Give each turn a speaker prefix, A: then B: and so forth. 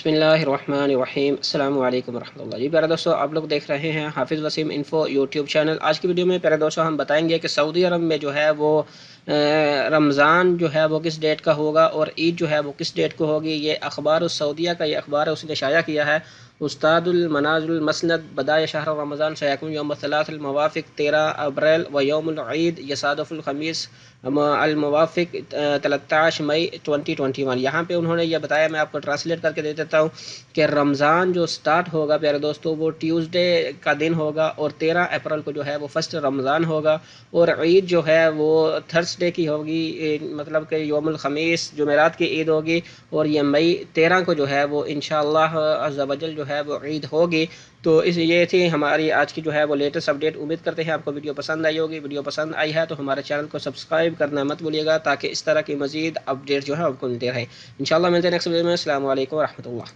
A: बिस्मिल्लाहिर्रहमानिर्रहीम अस्सलामु अलैकुम वरहमतुल्लाह। जी प्यारे दोस्तों, आप लोग देख रहे हैं हाफिज़ वसीम इन्फो यूट्यूब चैनल। आज की वीडियो में प्यारे दोस्तों हम बताएंगे कि सऊदी अरब में जो है वो रमज़ान जो है वो किस डेट का होगा और ईद जो है वो किस डेट को होगी। ये अखबार सऊदिया का ये अखबार है, उसने शाया किया है। उस्तादुल मनाज़िल मसनद बदाय शहर रमज़ान सयकुन यौम सलासल मवाफ़िक़ 13 अप्रैल व यौमुल ईद यसादुल खमीस अल मुवाफ़िक़ 13 मई 2021। यहाँ पे उन्होंने ये बताया, मैं आपको ट्रांसलेट करके दे देता हूँ कि रमज़ान जो स्टार्ट होगा प्यारे दोस्तों वो ट्यूसडे का दिन होगा और 13 अप्रैल को जो है वो फर्स्ट रमज़ान होगा और ईद जो है वो थर्सडे की होगी, मतलब कि यौमुल खमीस जुमेरात की ईद होगी और ये मई 13 को जो है वो इंशाअल्लाह अज़्ज़ा वजल जो है वो ईद होगी। तो इस ये थी हमारी आज की जो है वो लेटेस्ट अपडेट। उम्मीद करते हैं आपको वीडियो पसंद आई होगी। वीडियो पसंद आई है तो हमारे चैनल को सब्सक्राइब करना मत भूलिएगा ताकि इस तरह की मज़ीद अपडेट जो है आपको मिलते रहे। इंशाअल्लाह मिलते हैं नेक्स्ट वीडियो में। अस्सलामु अलैकुम व रहमतुल्लाह।